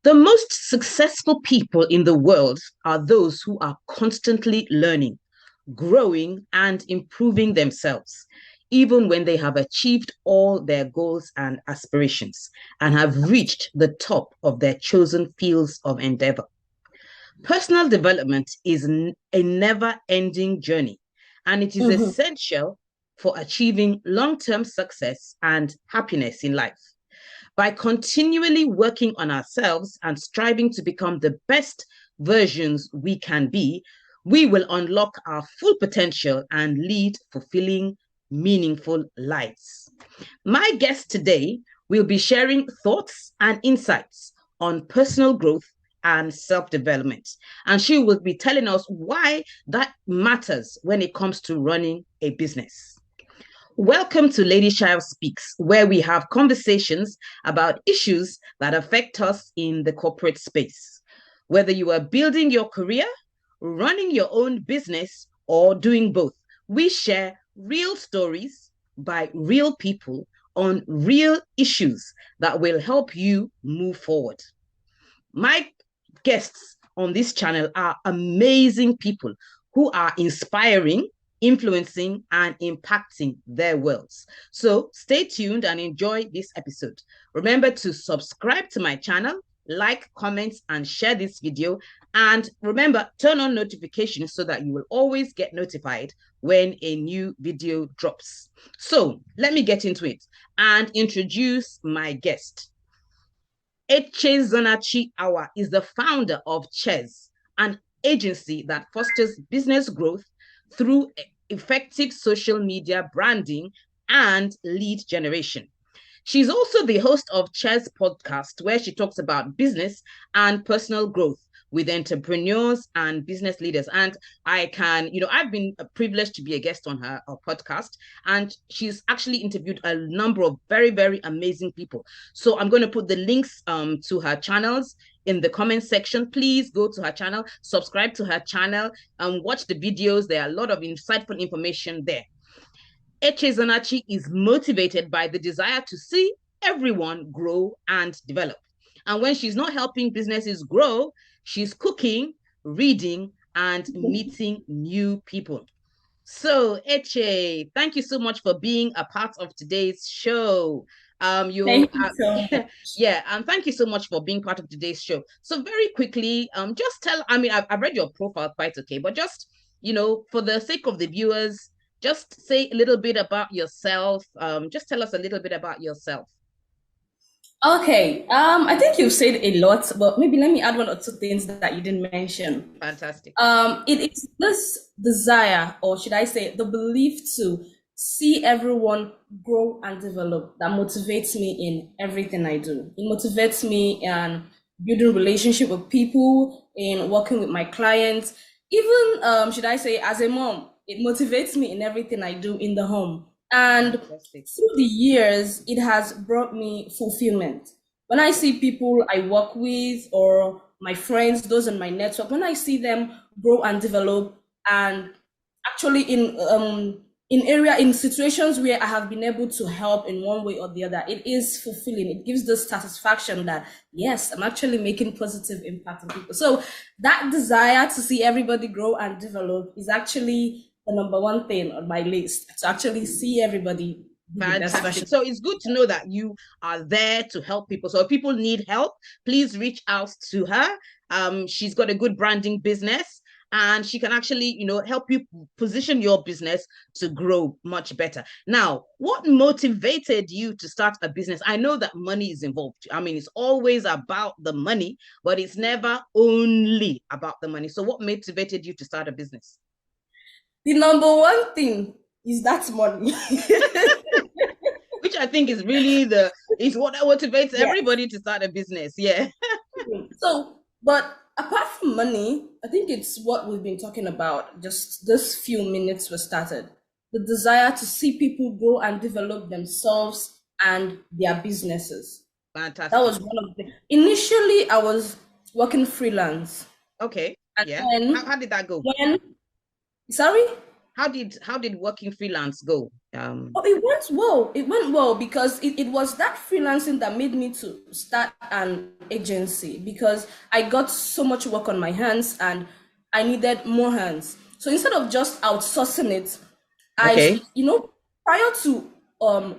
The most successful people in the world are those who are constantly learning, growing, and improving themselves, even when they have achieved all their goals and aspirations and have reached the top of their chosen fields of endeavor. Personal development is a never ending journey, and it is Mhm. essential for achieving long term success and happiness in life. By continually working on ourselves and striving to become the best versions we can be, we will unlock our full potential and lead fulfilling, meaningful lives. My guest today will be sharing thoughts and insights on personal growth and self development. And she will be telling us why that matters when it comes to running a business. Welcome to Lady Shayo Speaks, where we have conversations about issues that affect us in the corporate space. Whether you are building your career, running your own business, or doing both, we share real stories by real people on real issues that will help you move forward. My guests on this channel are amazing people who are inspiring, influencing, and impacting their worlds. So stay tuned and enjoy this episode. Remember to subscribe to my channel, like, comment, and share this video. And remember, turn on notifications so that you will always get notified when a new video drops. So let me get into it and introduce my guest. Zonachi Awa is the founder of Chess, an agency that fosters business growth through effective social media branding and lead generation. She's also the host of Chess Podcast, where she talks about business and personal growth with entrepreneurs and business leaders. And I've been privileged to be a guest on her podcast, and she's actually interviewed a number of very, very amazing people. So I'm going to put the links to her channels in the comment section. Please go to her channel, subscribe to her channel, and watch the videos. There are a lot of insightful information there. Zanachi is motivated by the desire to see everyone grow and develop. And when she's not helping businesses grow, she's cooking, reading, and meeting new people. So, Eche, thank you so much for being a part of today's show. Thank you so much. Yeah, and thank you so much for being part of today's show. So, very quickly, just tell. I mean, I've read your profile quite okay, but just for the sake of the viewers, just say a little bit about yourself. Just tell us a little bit about yourself. Okay, I think you've said a lot, but maybe let me add one or two things that you didn't mention. Fantastic. It is this desire, or should I say, the belief to see everyone grow and develop that motivates me in everything I do. It motivates me in building relationship with people, in working with my clients, even should I say, as a mom, it motivates me in everything I do in the home. And Fantastic. through the years, it has brought me fulfillment. When I see people I work with or my friends, those in my network, when I see them grow and develop, and actually in situations where I have been able to help in one way or the other, it is fulfilling. It gives the satisfaction that yes, I'm actually making positive impact on people. So that desire to see everybody grow and develop is actually the number one thing on my list, to actually see everybody be the best Fantastic. version. So it's good to know that you are there to help people. So if people need help, please reach out to her. She's got a good branding business, and she can actually, help you position your business to grow much better. Now, what motivated you to start a business? I know that money is involved. I mean, it's always about the money, but it's never only about the money. So what motivated you to start a business? The number one thing is that money. Which I think is what motivates Yeah. everybody to start a business. Yeah. So, but apart from money, I think it's what we've been talking about just this few minutes we started. The desire to see people grow and develop themselves and their businesses. That Fantastic. was one of the. Initially, I was working freelance, Okay. and Yeah. How, then how did that go? when sorry. how did working freelance go? Oh, it went well. It went well because it was that freelancing that made me to start an agency because I got so much work on my hands and I needed more hands. So instead of just outsourcing it, I, Okay. prior to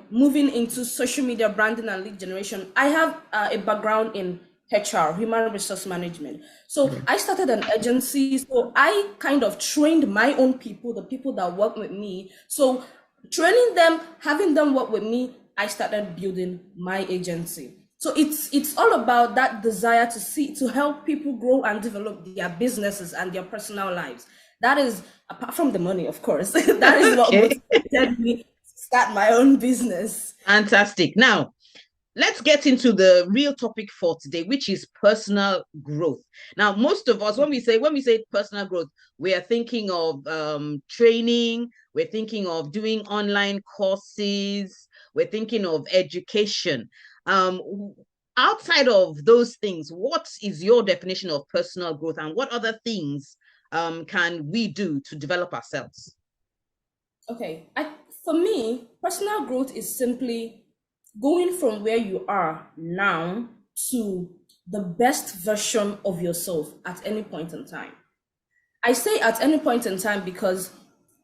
moving into social media branding and lead generation, I have a background in HR, human resource management. So Okay. I started an agency. So I kind of trained my own people, the people that work with me. So training them, having them work with me, I started building my agency. So it's all about that desire to help people grow and develop their businesses and their personal lives. That is, apart from the money, of course, that is what Okay. motivated me to start my own business. Fantastic. Now, let's get into the real topic for today, which is personal growth. Now, most of us, when we say personal growth, we are thinking of training, we're thinking of doing online courses, we're thinking of education. Um, Outside of those things, what is your definition of personal growth, and what other things can we do to develop ourselves? Okay, for me, personal growth is simply going from where you are now to the best version of yourself at any point in time. I say at any point in time because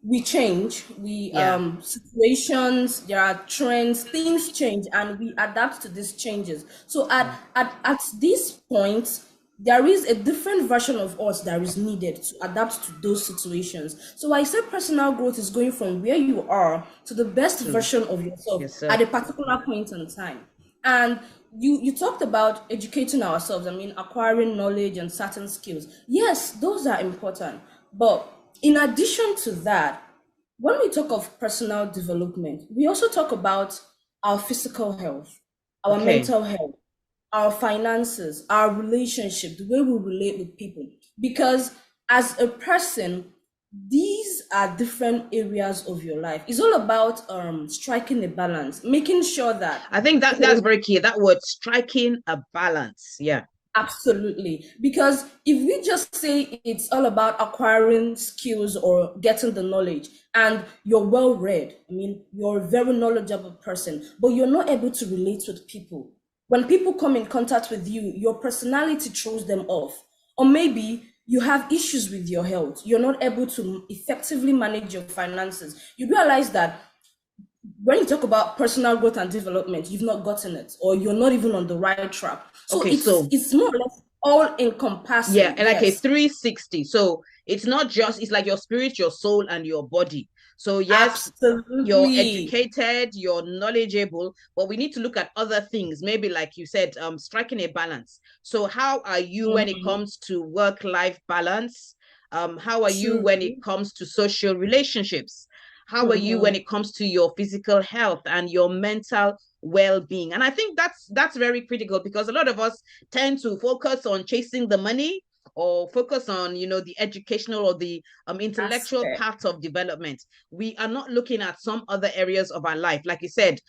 we change, we Yeah. situations, there are trends, things change, and we adapt to these changes. So at this point, there is a different version of us that is needed to adapt to those situations. So I say personal growth is going from where you are to the best To version of yourself at yourself. a particular point in time. And you talked about educating ourselves, I mean, acquiring knowledge and certain skills. Yes, those are important. But in addition to that, when we talk of personal development, we also talk about our physical health, our Okay. mental health, our finances, our relationship, the way we relate with people. Because as a person, these are different areas of your life. It's all about striking a balance, making sure that, I think that okay, that's very key. That word, striking a balance. Yeah. absolutely. Because if we just say it's all about acquiring skills or getting the knowledge and you're well read, I mean, you're a very knowledgeable person, but you're not able to relate with people. When people come in contact with you, your personality throws them off. Or maybe you have issues with your health, you're not able to effectively manage your finances. You realize that when you talk about personal growth and development, you've not gotten it, or you're not even on the right track. So Okay. it's So it's more or less all yeah, encompassing. and like a Yes, 360. So it's not just, it's like your spirit, your soul, and your body. So yes, you're absolutely. educated, you're knowledgeable, but we need to look at other things. Maybe like you said, striking a balance. So how are you when it Mhm. comes to work-life balance? How are you True. when it comes to social relationships? How are you when Mhm. it comes to your physical health and your mental well-being? And I think that's very critical, because a lot of us tend to focus on chasing the money, or focus on the educational or the intellectual Aspect. part of development. We are not looking at some other areas of our life, like you said,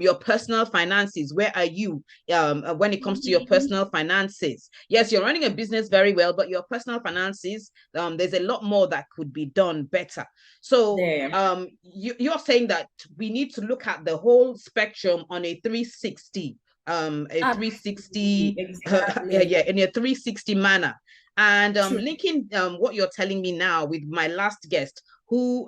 your personal finances. Where are you when it comes to your Mhm. personal finances? Yes, you're running a business very well, but your personal finances, there's a lot more that could be done better. So There. you're saying that we need to look at the whole spectrum on a 360, a Absolutely. 360 yeah, Exactly. yeah, in a 360 manner. And True. linking what you're telling me now with my last guest, who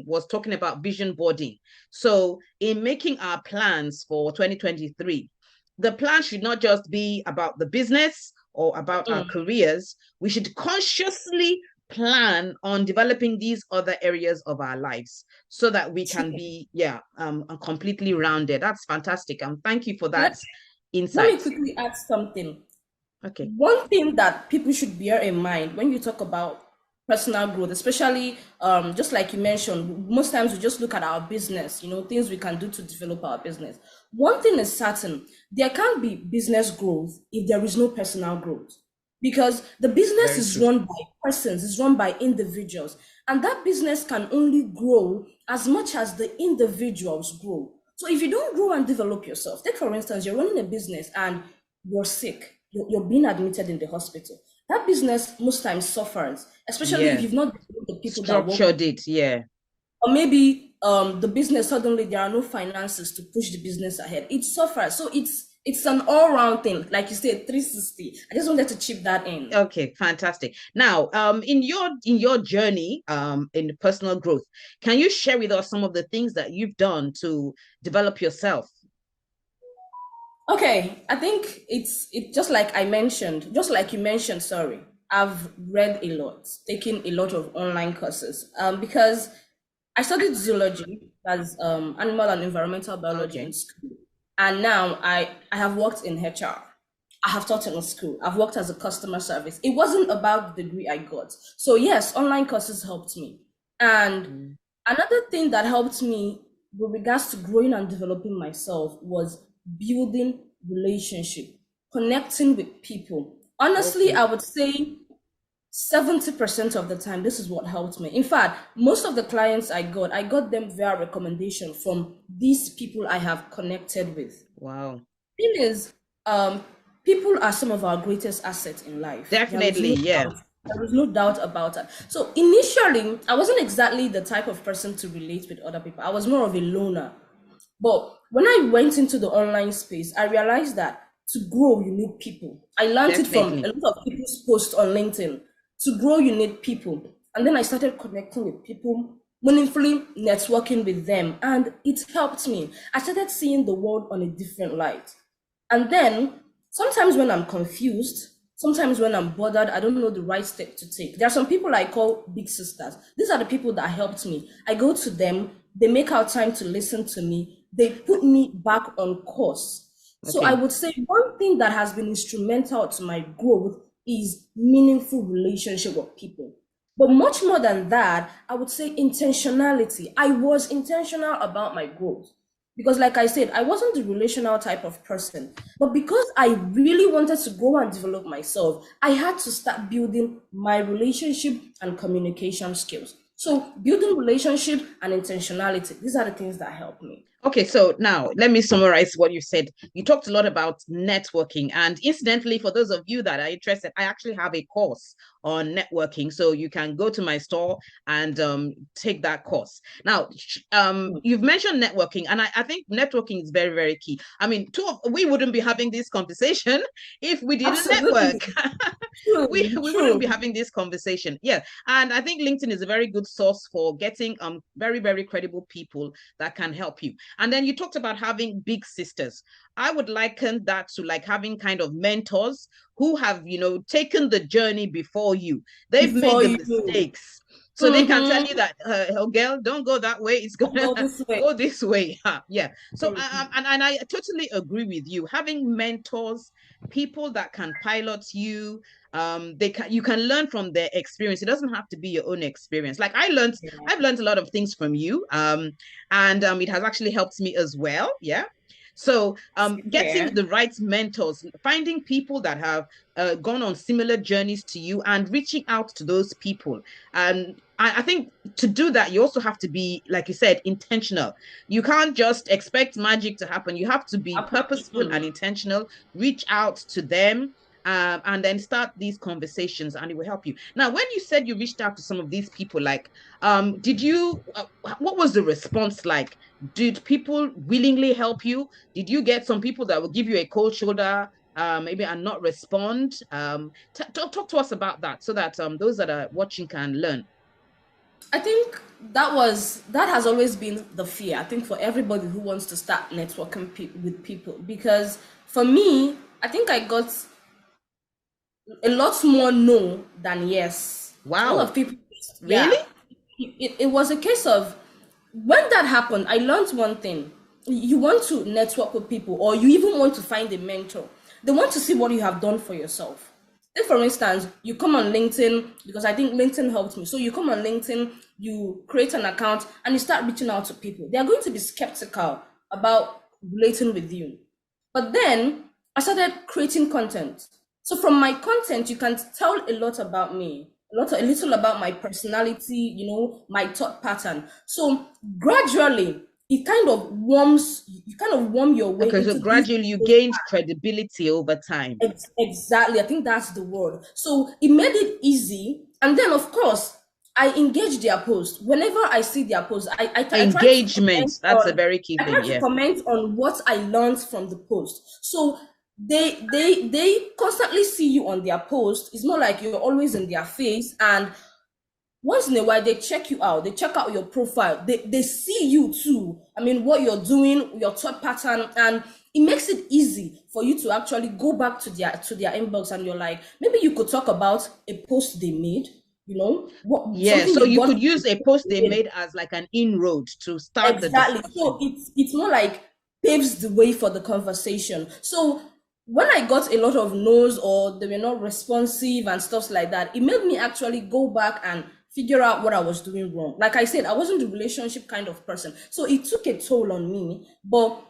was talking about vision boarding. So in making our plans for 2023, the plan should not just be about the business or about our Mm. careers. We should consciously plan on developing these other areas of our lives, so that we can True. be, yeah, completely rounded. That's fantastic, and thank you for that Let, let me insight. quickly add something. Okay. One thing that people should bear in mind when you talk about personal growth, especially just like you mentioned, most times we just look at our business, things we can do to develop our business. One thing is certain, there can't be business growth if there is no personal growth, because the business Very is true. run by persons, is run by individuals, and that business can only grow as much as the individuals grow. So if you don't grow and develop yourself, take for instance, you're running a business and you're sick, you're being admitted in the hospital. That business most times suffers, especially if Yeah. you've not developed the people that work with Structured it. Yeah. or maybe the business, suddenly there are no finances to push the business ahead. It suffers. So it's an all-round thing, like you said, 360. I just wanted to chip that in. Okay, fantastic. Now, in your journey, in personal growth, can you share with us some of the things that you've done to develop yourself? Okay, I think it's just like I mentioned, just like you mentioned, sorry. I've read a lot, taken a lot of online courses. Because I studied zoology, as animal and environmental biology in Okay, school. And now I have worked in HR. I have taught in a school. I've worked as a customer service. It wasn't about the degree I got. So yes, online courses helped me. And mm, another thing that helped me with regards to growing and developing myself was building relationship, connecting with people. Honestly, okay, I would say 70% of the time, this is what helped me. In fact, most of the clients I got them via recommendation from these people I have connected with. wow, Thing is, people are some of our greatest assets in life. There is definitely, no yeah, doubt. There is no doubt about that. So initially, I wasn't exactly the type of person to relate with other people. I was more of a loner. But when I went into the online space, I realized that to grow, you need people. I learned it from a definitely. lot of people's posts on LinkedIn. To grow, you need people. And then I started connecting with people, meaningfully networking with them, and it helped me. I started seeing the world on a different light. And then sometimes when I'm confused, sometimes when I'm bothered, I don't know the right step to take. There are some people I call big sisters. These are the people that helped me. I go to them, they make out time to listen to me, they put me back on course. So I Okay, would say one thing that has been instrumental to my growth is meaningful relationship with people. But much more than that, I would say intentionality. I was intentional about my growth. Because, like I said, I wasn't the relational type of person. But because I really wanted to go and develop myself, I had to start building my relationship and communication skills. So, building relationship and intentionality, these are the things that help me. okay, so now let me summarize what you said. You talked a lot about networking. And incidentally, for those of you that are interested, I actually have a course on networking. So you can go to my store and take that course. Now, you've mentioned networking, and I think networking is very, very key. I mean, we wouldn't be having this conversation if we didn't Absolutely. network. True. We wouldn't be True. having this conversation. Yeah. And I think LinkedIn is a very good source for getting very, very credible people that can help you. And then you talked about having big sisters. I would liken that to like having kind of mentors who have, taken the journey before you. They've made Before the you. mistakes. So they can tell you Mm-hmm. that, oh girl, don't go that way. It's Don't gonna go this way. go this way. Yeah. So Mhm. and I totally agree with you. Having mentors, people that can pilot you, you can learn from their experience. It doesn't have to be your own experience. Like I've learned a lot of things from you. And it has actually helped me as well. Yeah. So getting Yeah. the right mentors, finding people that have gone on similar journeys to you and reaching out to those people. And I think to do that, you also have to be, like you said, intentional. You can't just expect magic to happen. You have to be purposeful and Mhm. intentional, reach out to them, and then start these conversations, and it will help you. Now, when you said you reached out to some of these people, like, did you, what was the response like? Did people willingly help you? Did you get some people that will give you a cold shoulder, maybe, and not respond? Talk to us about that so that those that are watching can learn. I think that has always been the fear. I think for everybody who wants to start networking with people, because for me, I think I got a lot more no than yes. A lot of Wow. people, Really? yeah. It was a case of when that happened, I learned one thing. You want to network with people, or you even want to find a mentor. They want to see what you have done for yourself. If, for instance, you come on LinkedIn, because I think LinkedIn helped me. So you come on LinkedIn, you create an account, and you start reaching out to people. They are going to be skeptical about relating with you. But then I started creating content. So from my content, you can tell a lot about me, a little about my personality, my thought pattern. So gradually, you kind of warm your way Okay, so into this. gradually you gained credibility over time. Exactly. I think that's the word. So it made it easy. And then, of course, I engage their post. Whenever I see their post, I try to Engagement. comment That's a on very key I thing. try to Yeah. comment on what I learned from the post. So they constantly see you on their post. It's not like you're always in their face. And once in a while they check you out, they check out your profile, they see you too. I mean, what you're doing, your thought pattern, and it makes it easy for you to actually go back to their inbox, and you're like, maybe you could talk about a post they made, what Yeah. something So you you got could from the use a post post they they made. made as like an inroad to start the Exactly. So discussion. it's more like paves the way for the conversation. So when I got a lot of no's, or they were not responsive and stuff like that, it made me actually go back and figure out what I was doing wrong. Like I said, I wasn't a relationship kind of person. So it took a toll on me. But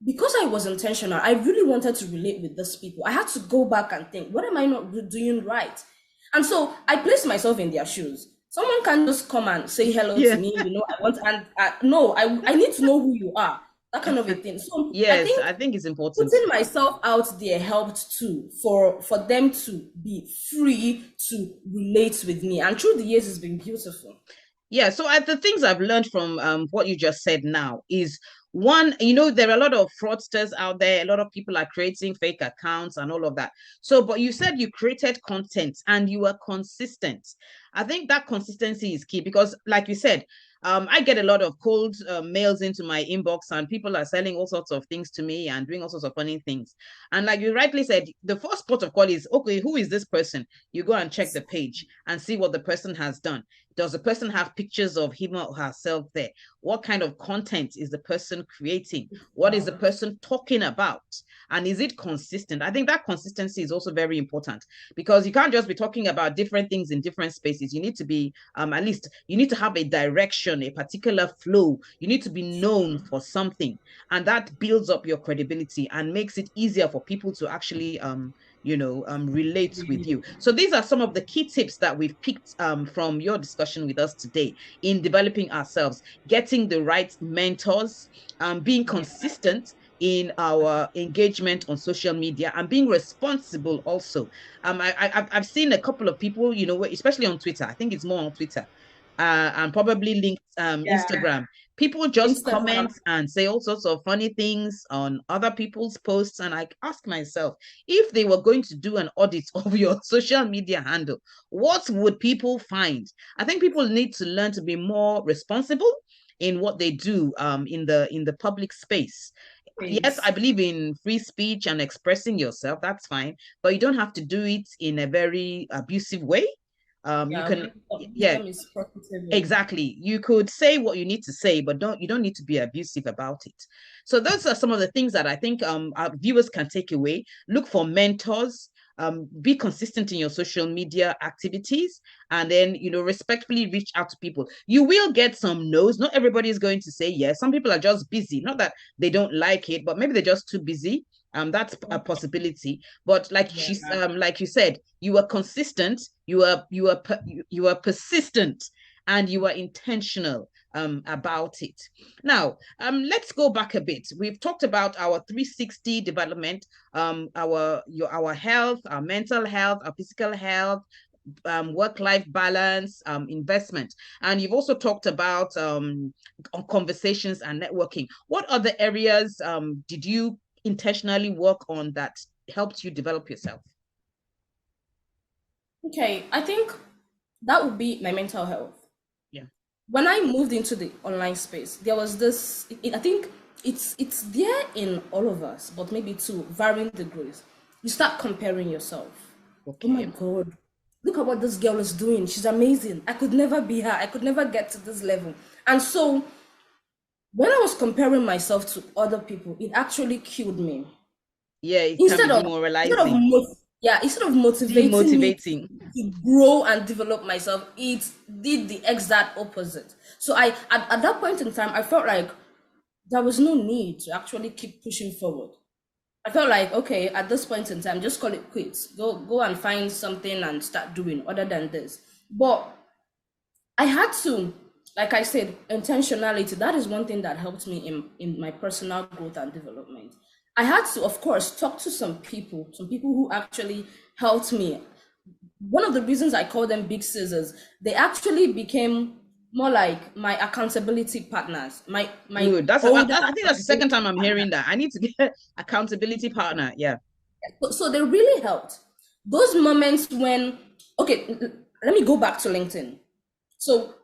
because I was intentional, I really wanted to relate with these people. I had to go back and think, what am I not doing right? And so I placed myself in their shoes. Someone can just come and say hello to Yeah. me, I want, and no, I need to know who you are, that kind of a thing. So I Yes, think I think it's important. putting myself out there helped too, for them to be free to relate with me. And through the years, it's been beautiful. Yeah, so the things I've learned from what you just said now is one, there are a lot of fraudsters out there. A lot of people are creating fake accounts and all of that. So, but you said you created content and you were consistent. I think that consistency is key because, like you said, I get a lot of cold mails into my inbox, and people are selling all sorts of things to me and doing all sorts of funny things. And like you rightly said, the first port of call is, okay, who is this person? You go and check the page and see what the person has done. Does the person have pictures of him or herself there? What kind of content is the person creating? What is the person talking about? And is it consistent? I think that consistency is also very important because you can't just be talking about different things in different spaces. You need to be, at least, you need to have a direction, a particular flow. You need to be known for something. And that builds up your credibility and makes it easier for people to actually relate with you. So these are some of the key tips that we've picked from your discussion with us today in developing ourselves, getting the right mentors, being consistent in our engagement on social media, and being responsible also. I've seen a couple of people, especially on Twitter. I think it's more on Twitter. And probably linked Yeah. Instagram. People just Instagram. comment and say all sorts of funny things on other people's posts. And I ask myself, if they were going to do an audit of your social media handle, what would people find? I think people need to learn to be more responsible in what they do in the public space. Yes, I Please. believe in free speech and expressing yourself. That's fine, but you don't have to do it in a very abusive way. You Yeah, can, yeah, wisdom is profitable. exactly. You could say what you need to say, but you don't need to be abusive about it. So those are some of the things that I think our viewers can take away. Look for mentors, be consistent in your social media activities, and then respectfully reach out to people. You will get some no's. Not everybody is going to say yes. Some people are just busy. Not that they don't like it, but maybe they're just too busy. That's a possibility. But Yeah. like you said, you are consistent, you are persistent, and you are intentional about it. Now, let's go back a bit. We've talked about our 360 development, our health, our mental health, our physical health, work-life balance, investment, and you've also talked about conversations and networking. What other areas did you intentionally work on that helped you develop yourself? Okay, I think that would be my mental health. Yeah. When I moved into the online space, there was this. I think it's there in all of us, but maybe to varying degrees. You start comparing yourself. Oh my Okay. God, look at what this girl is doing. She's amazing. I could never be her. I could never get to this level. And so when I was comparing myself to other people, it actually killed me. Yeah, it can be Instead of demoralizing, instead of motivating me demotivating. to grow and develop myself, it did the exact opposite. So at that point in time, I felt like there was no need to actually keep pushing forward. I felt like, okay, at this point in time, just call it quits. Go and find something and start doing other than this. But I had to, like I said, intentionality. That is one thing that helped me in my personal growth and development. I had to, of course, talk to some people who actually helped me. one of the reasons I call them big scissors, they actually became more like my accountability partners, my Good. older I think that's the second accountability time I'm partners. hearing that. I need to get accountability partner. Yeah. So they really helped. Those moments when, okay, let me go back to LinkedIn. So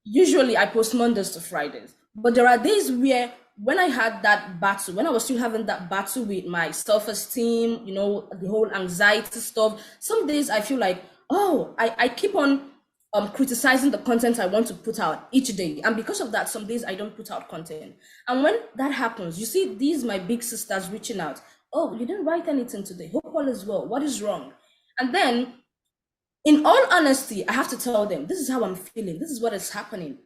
usually I post Mondays to Fridays, but there are days where when I had that battle, when I was still having that battle with my self-esteem, the whole anxiety stuff, some days I feel like, oh, I keep on criticizing the content I want to put out each day. And because of that, some days I don't put out content. And when that happens, you see these my big sisters reaching out. Oh, you didn't write anything today. Hope all is well. What is wrong? And then in all honesty, I have to tell them, this is how I'm feeling. This is what is happening.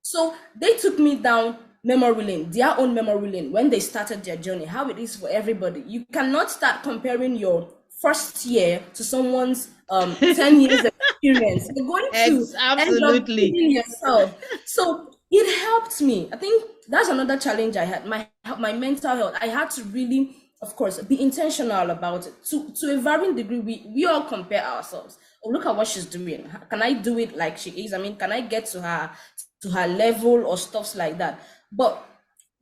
So they took me down memory lane, their own memory lane, when they started their journey, how it is for everybody. You cannot start comparing your first year to someone's 10 years experience. You're going to end up Absolutely. killing yourself. So it helped me. I think that's another challenge I had. My mental health. I had to really, of course, be intentional about it. To a varying degree, we all compare ourselves. Oh, look at what she's doing. Can I do it like she is? I mean, can I get to her level or stuffs like that? But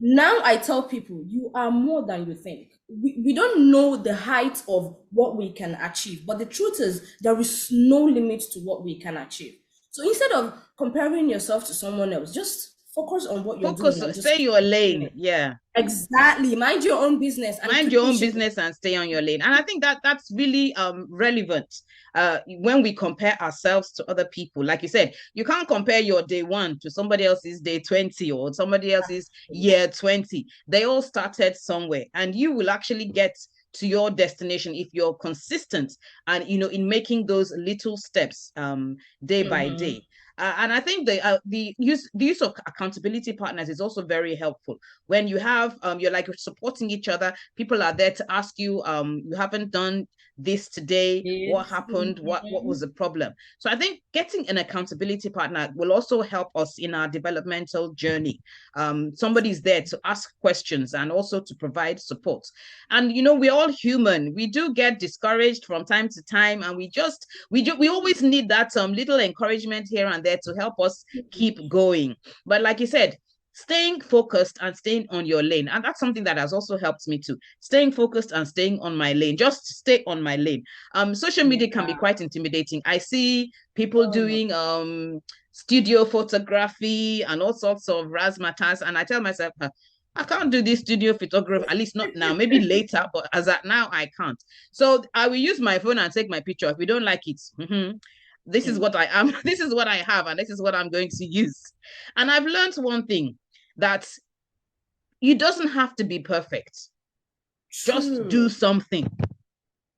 now I tell people, you are more than you think. We don't know the height of what we can achieve, but the truth is there is no limit to what we can achieve. So instead of comparing yourself to someone else, just focus on what you're doing Focus, and stay just keep your doing lane. it. Yeah. Exactly. Mind your own business and Mind keep your own pushing. business and stay on your lane. And I think that that's really relevant when we compare ourselves to other people. Like you said, you can't compare your day one to somebody else's day 20 or somebody else's year 20. They all started somewhere, and you will actually get to your destination if you're consistent and in making those little steps day by Mm-hmm. day. And I think the use of accountability partners is also very helpful when you have you're like supporting each other. People are there to ask you, you haven't done this today, what Yes. happened, what was the problem. So I think getting an accountability partner will also help us in our developmental journey. Somebody's there to ask questions and also to provide support. And we're all human. We do get discouraged from time to time, and we always need that little encouragement here and there to help us keep going. But like you said, staying focused and staying on your lane. And that's something that has also helped me too. Staying focused and staying on my lane. Just stay on my lane. Social media can be Yeah. quite intimidating. I see people Oh my. doing studio photography and all sorts of razzmatazz. And I tell myself, I can't do this studio photography, at least not now, maybe later, but as at now, I can't. So I will use my phone and take my picture. If we don't like it, this is what I am, this is what I have, and this is what I'm going to use. And I've learned one thing, that it doesn't have to be perfect. Just do True. something.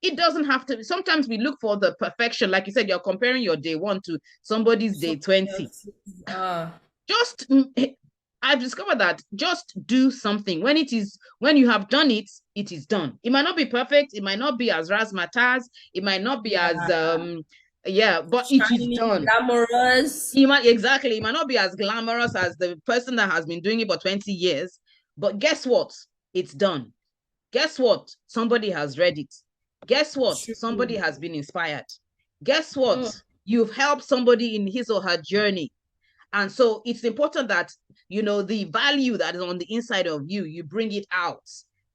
It doesn't have to. Sometimes we look for the perfection. Like you said, you're comparing your day one to somebody's day Something 20. else. Uh, Just, I've discovered that just do something. When you have done it, it is done. It might not be perfect. It might not be as razzmatazz. It might not be as, yeah. yeah, but it is Shiny, done. glamorous. Exactly. It might not be as glamorous as the person that has been doing it for 20 years, but guess what? It's done. Guess what? Somebody has read it. Guess what? Somebody True. has been inspired. Guess what? Mm. You've helped somebody in his or her journey. And so it's important that, the value that is on the inside of you, you bring it out,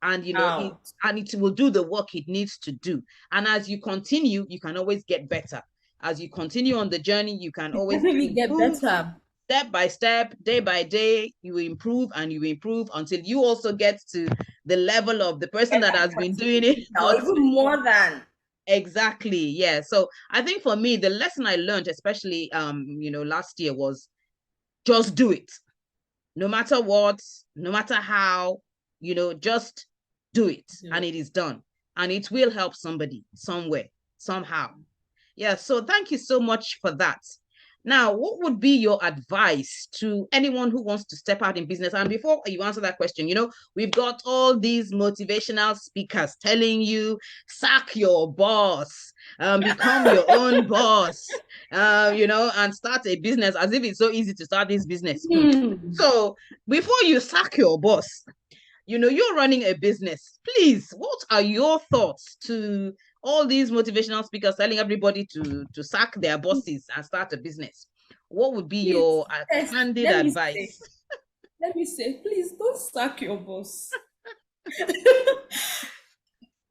and, Out. it will do the work it needs to do. And as you continue, you can always get better. As you continue on the journey, you can always Definitely get improve better. step by step, day by day. You improve and you improve until you also get to the level of the person Get that that has been doing it 20 for. or even more than. Exactly, yeah. So I think for me, the lesson I learned, especially last year, was just do it. No matter what, no matter how, just do it, Do and it. it is done. And it will help somebody somewhere, somehow. Yeah, so thank you so much for that. Now, what would be your advice to anyone who wants to step out in business? And before you answer that question, we've got all these motivational speakers telling you, sack your boss, become your own boss, and start a business, as if it's so easy to start this business. Hmm. So before you sack your boss, you're running a business. Please, what are your thoughts to all these motivational speakers telling everybody to sack their bosses and start a business, what would be Please, your yes, candid advice? let me say, please don't sack your boss.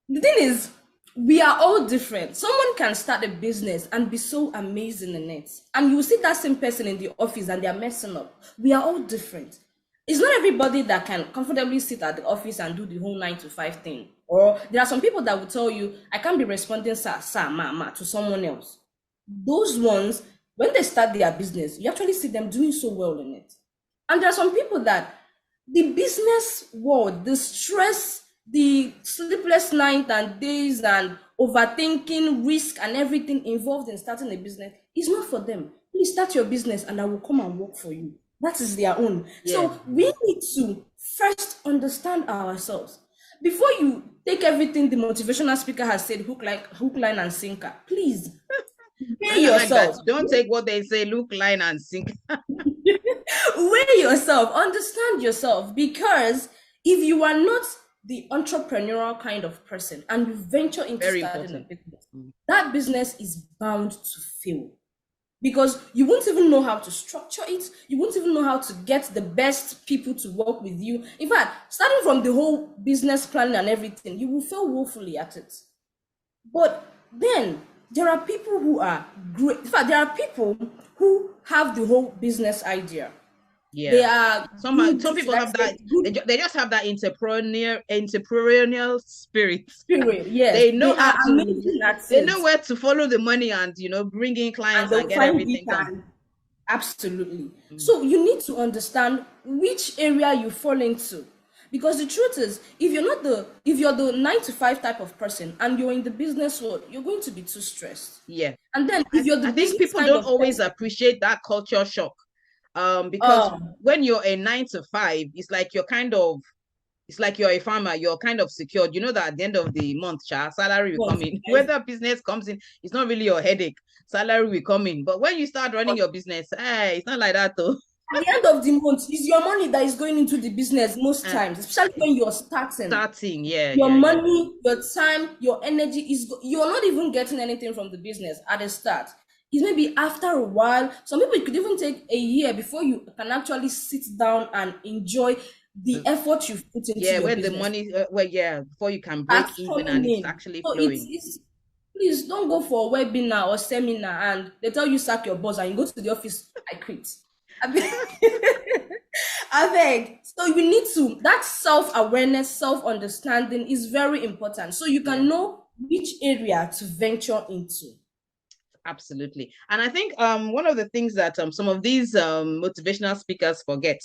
The thing is, we are all different. Someone can start a business and be so amazing in it, and you will see that same person in the office and they are messing up. We are all different. It's not everybody that can comfortably sit at the office and do the whole 9 to 5 thing. Or there are some people that will tell you, I can't be responding sir, sir, ma, ma to someone else. Those ones, when they start their business, you actually see them doing so well in it. And there are some people that the business world, the stress, the sleepless night and days and overthinking, risk and everything involved in starting a business is not for them. Please start your business and I will come and work for you. That is their own. Yeah. So we need to first understand ourselves. Before you take everything the motivational speaker has said, hook, line, and sinker, please weigh yourself. Like don't take what they say, look, line, and sink. Weigh yourself, understand yourself, because if you are not the entrepreneurial kind of person and you venture into starting a business, that business is bound to fail, because you won't even know how to structure it. You won't even know how to get the best people to work with you. In fact, starting from the whole business planning and everything, you will fail woefully at it. But then there are people who are great. In fact, there are people who have the whole business idea. Yeah, they are some people have that. They just have that entrepreneurial spirit. Yes, they know how to. They know it. where to follow the money and bring in clients and get everything done. Absolutely. So you need to understand which area you fall into, because the truth is, if you're the 9 to 5 type of person and you're in the business world, you're going to be too stressed. Yeah. And then if you're the I think people don't always appreciate that culture shock. Because when you're a 9 to 5, it's like you're a farmer, you're kind of secured. You know that at the end of the month, salary will come in. Whether business comes in, it's not really your headache. Salary will come in. But when you start running your business, it's not like that though. At the end of the month, it's your money that is going into the business most times, especially when you're starting. Your money, your time, your energy you're not even getting anything from the business at the start. It's maybe after a while. Some people, it could even take a year before you can actually sit down and enjoy the effort you've put into your when business. The money, before you can break even and it's actually flowing. Please don't go for a webinar or seminar and they tell you sack your boss and you go to the office, I quit. I beg. So you need to, that self-awareness, self-understanding is very important. So you can know which area to venture into. Absolutely. And I think one of the things that some of these motivational speakers forget,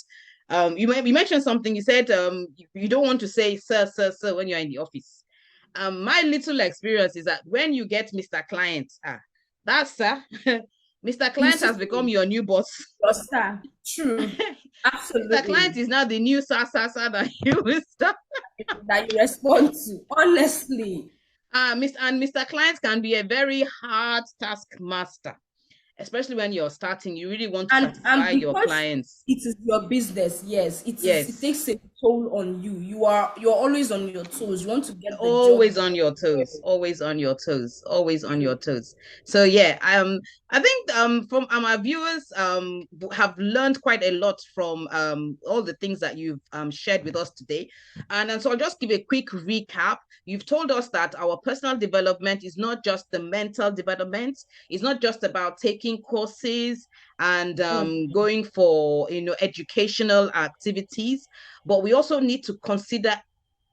you mentioned something. You said you don't want to say sir, sir, sir when you're in the office. My little experience is that when you get Mr. Client, that's sir. Mr. Client has become your new boss. Your sir. True. Absolutely. Mr. Client is now the new sir that you will start. That you respond to. Honestly. Mr. Client can be a very hard taskmaster, especially when you're starting. You really want to satisfy your clients. It is your business, yes. It takes a toll on you. You're always on your toes. You want to get always on your toes, always on your toes, always on your toes. So yeah, I think from our viewers have learned quite a lot from all the things that you've shared with us today. And so I'll just give a quick recap. You've told us that our personal development is not just the mental development. It's not just about taking courses and going for educational activities, but we also need to consider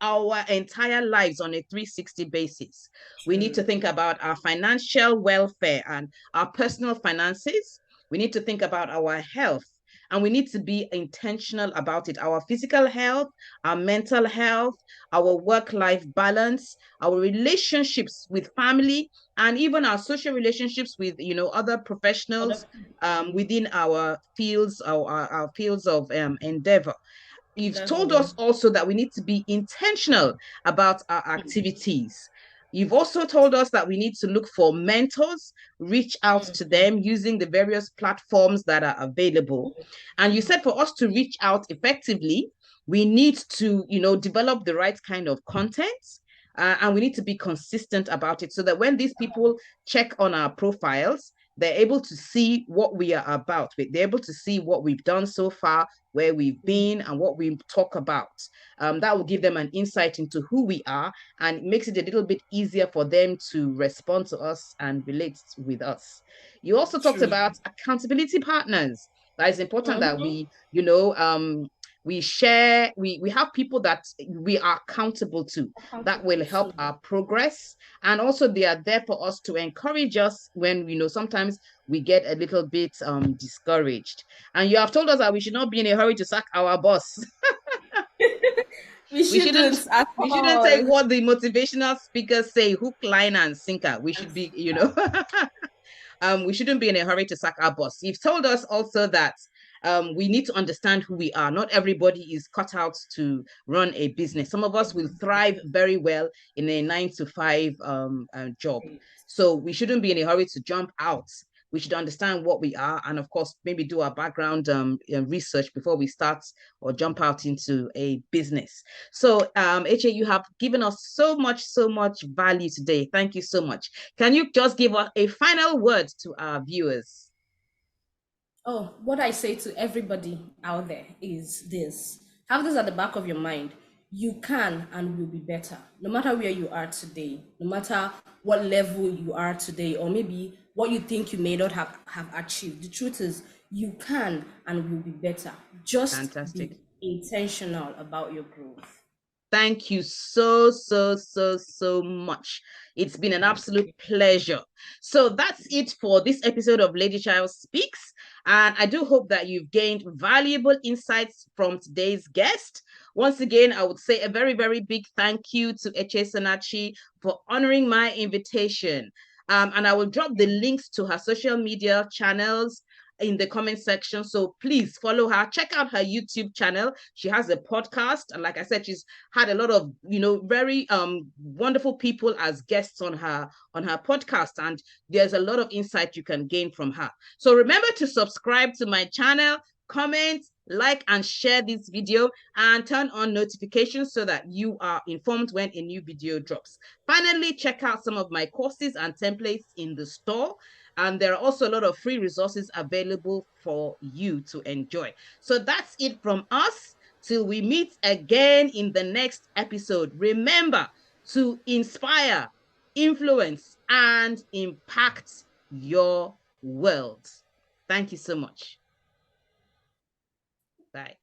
our entire lives on a 360 basis. True. We need to think about our financial welfare and our personal finances. We need to think about our health, and we need to be intentional about it. Our physical health, our mental health, our work-life balance, our relationships with family, and even our social relationships with other professionals within our fields, our fields of endeavor. You've told us also that we need to be intentional about our activities. You've also told us that we need to look for mentors, reach out to them using the various platforms that are available. And you said for us to reach out effectively, we need to, develop the right kind of content. And we need to be consistent about it so that when these people check on our profiles, they're able to see what we are about. They're able to see what we've done so far, where we've been, and what we talk about. That will give them an insight into who we are, and it makes it a little bit easier for them to respond to us and relate with us. You also talked True. about accountability partners. That is important that Mm-hmm. we share, we have people that we are accountable to, that will Accountable help too. our progress. And also they are there for us to encourage us when, sometimes we get a little bit discouraged. And you have told us that we should not be in a hurry to sack our boss. We we shouldn't shouldn't at we shouldn't take all. what the motivational speakers say hook, line, and sinker. We should be, we shouldn't be in a hurry to sack our boss. You've told us also that we need to understand who we are. Not everybody is cut out to run a business. Some of us will thrive very well in a 9 to 5 job. So we shouldn't be in a hurry to jump out. We should understand what we are, and of course, maybe do our background research before we start or jump out into a business. So, HA, you have given us so much value today. Thank you so much. Can you just give us a final word to our viewers? Oh, what I say to everybody out there is this: have this at the back of your mind. You can and will be better, no matter where you are today, no matter what level you are today, or maybe what you think you may not have achieved. The truth is, you can and will be better. Just be Fantastic. intentional about your growth. Thank you so much. It's been an absolute pleasure. So that's it for this episode of Lady Child Speaks. And I do hope that you've gained valuable insights from today's guest. Once again, I would say a very, very big thank you to Eche Sanachi for honoring my invitation. And I will drop the links to her social media channels in the comment section. So please follow her. Check out her YouTube channel. She has a podcast. And like I said, she's had a lot of, very wonderful people as guests on her podcast. And there's a lot of insight you can gain from her. So remember to subscribe to my channel, comment, like, and share this video, and turn on notifications so that you are informed when a new video drops. Finally, check out some of my courses and templates in the store. And there are also a lot of free resources available for you to enjoy. So that's it from us. Till we meet again in the next episode. Remember to inspire, influence, and impact your world. Thank you so much. Bye.